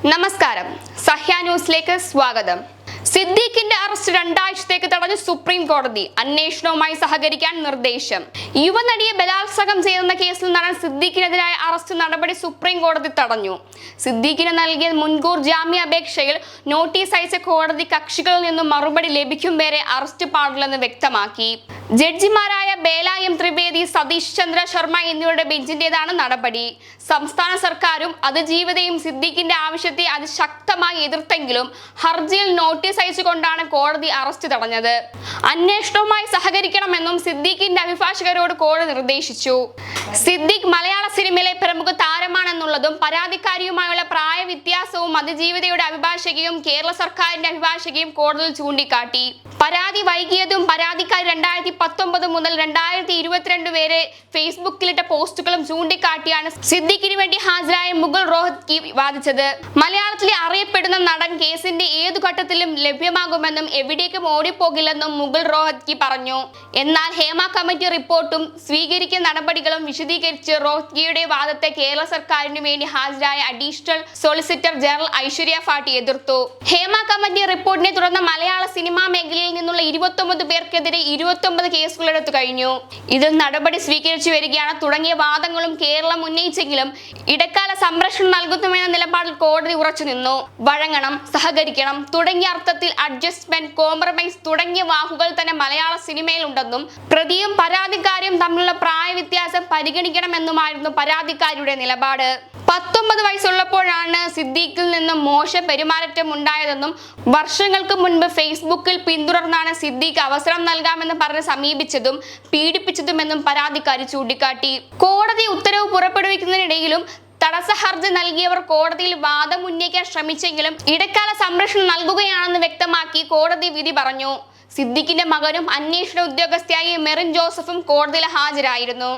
നമസ്കാരം, സഹ്യ ന്യൂസിലേക്ക് സ്വാഗതം. സിദ്ദീഖിന്റെ അറസ്റ്റ് 2 ആഴ്ചത്തേക്ക് തടഞ്ഞു സുപ്രീം കോടതി. അന്വേഷണവുമായി സഹകരിക്കാൻ നിർദ്ദേശം. യുവനടിയെ ബലാത്സംഗം ചെയ്യുന്ന കേസിൽ നടൻ സിദ്ദീഖിനെതിരായ അറസ്റ്റ് നടപടി സുപ്രീം കോടതി തടഞ്ഞു. സിദ്ദീഖിന് നൽകിയ മുൻകൂർ ജാമ്യാപേക്ഷയിൽ നോട്ടീസ് അയച്ച കോടതി കക്ഷികളിൽ നിന്നും മറുപടി ലഭിക്കും വരെ അറസ്റ്റ് പാടില്ലെന്ന് വ്യക്തമാക്കി. ജഡ്ജിമാരായ ബേല എം ത്രിവേദി, സതീഷ് ചന്ദ്ര ശർമ്മ എന്നിവരുടെ ബെഞ്ചിന്റേതാണ് നടപടി. സംസ്ഥാന സർക്കാരും അതിജീവിതയും സിദ്ദീഖിന്റെ ആവശ്യത്തെ അതിശക്തമായി എതിർത്തെങ്കിലും ഹർജിയിൽ നോട്ടീസ് അയച്ചുകൊണ്ടാണ് കോടതി അറസ്റ്റ് തടഞ്ഞത്. അന്വേഷണവുമായി സഹകരിക്കണമെന്നും സിദ്ദീഖിന്റെ അഭിഭാഷകരോട് കോടതി നിർദ്ദേശിച്ചു. സിദ്ദീഖ് മലയാള സിനിമയിലെ പ്രമുഖ താരമാണെന്നുള്ളതും പരാതിക്കാരിയുമായുള്ള പ്രായ വ്യത്യാസവും അതിജീവിതയുടെ അഭിഭാഷകയും കേരള സർക്കാരിന്റെ അഭിഭാഷകയും കോടതിയിൽ ചൂണ്ടിക്കാട്ടി. പരാതി വൈകിയതും പരാതിക്കാരി 2019 മുതൽ 2022 വരെ ഫേസ്ബുക്കിലിട്ട പോസ്റ്റുകളും ചൂണ്ടിക്കാട്ടിയാണ് സിദ്ദീഖിന് വേണ്ടി ഹാജരായ മുകുൾ റോഹത്ഗി വാദിച്ചത്. മലയാളത്തിലെ അറിയപ്പെടുന്ന നടൻ കേസിന്റെ ഏതു ഘട്ടത്തിലും ലഭ്യമാകുമെന്നും എവിടേക്കും ഓടിപ്പോകില്ലെന്നും മുകുൾ റോഹത്ഗി പറഞ്ഞു. എന്നാൽ ഹേമ കമ്മിറ്റി റിപ്പോർട്ടും സ്വീകരിക്കുന്ന നടപടികളും വിശദീകരിച്ച് റോഹത്ഗിയുടെ വാദത്തെ കേരള സർക്കാരിനു വേണ്ടി ഹാജരായ അഡീഷണൽ സോളിസിറ്റർ ജനറൽ ഐശ്വര്യ ഫാട്ടി എതിർത്തു. ഹേമ കമ്മിറ്റി റിപ്പോർട്ടിനെ തുടർന്ന് മലയാള സിനിമാ മേഖലയിൽ നിന്നുള്ള 29 പേർക്കെതിരെ 29 കേസുകൾ എടുത്തു കഴിഞ്ഞു. ഇതിൽ നടപടി സ്വീകരിച്ചു വരികയാണ് തുടങ്ങിയ വാദങ്ങളും കേരളം ഉന്നയിച്ചെങ്കിലും ഇടക്കാല സംരക്ഷണം നൽകുന്നുവെന്ന നിലപാടിൽ കോടതി ഉറച്ചു നിന്നു. വഴങ്ങണം, സഹകരിക്കണം തുടങ്ങിയ അർത്ഥത്തിൽ അഡ്ജസ്റ്റ്മെന്റ്, കോംപ്രമൈസ് തുടങ്ങിയ വാക്കുകൾ തന്നെ മലയാള സിനിമയിൽ ഉണ്ടെന്നും പ്രതിയും പരാതിക്കാരിയും തമ്മിലുള്ള പ്രായ വ്യത്യാസം പരിഗണിക്കണമെന്നുമായിരുന്നു പരാതിക്കാരിയുടെ നിലപാട്. 19 വയസ്സുള്ളപ്പോഴാണ് സിദ്ദീഖിൽ നിന്നും മോശം പെരുമാറ്റം ഉണ്ടായതെന്നും വർഷങ്ങൾക്ക് മുൻപ് ഫേസ്ബുക്കിൽ പിന്തുടർന്നാണ് സിദ്ദീഖ് അവസരം നൽകാമെന്ന് പറഞ്ഞ് സമീപിച്ചതും പീഡിപ്പിച്ചതുമെന്നും പരാതിക്കാരി ചൂണ്ടിക്കാട്ടി. കോടതി ഉത്തരവ് പുറപ്പെടുവിക്കുന്നതിനിടയിലും തടസ്സ ഹർജി നൽകിയവർ കോടതിയിൽ വാദം ഉന്നയിക്കാൻ ശ്രമിച്ചെങ്കിലും ഇടക്കാല സംരക്ഷണം നൽകുകയാണെന്ന് വ്യക്തമാക്കി കോടതി വിധി പറഞ്ഞു. സിദ്ദീഖിന്റെ മകനും അന്വേഷണ ഉദ്യോഗസ്ഥയായ മെറിൻ ജോസഫും കോടതിയിൽ ഹാജരായിരുന്നു.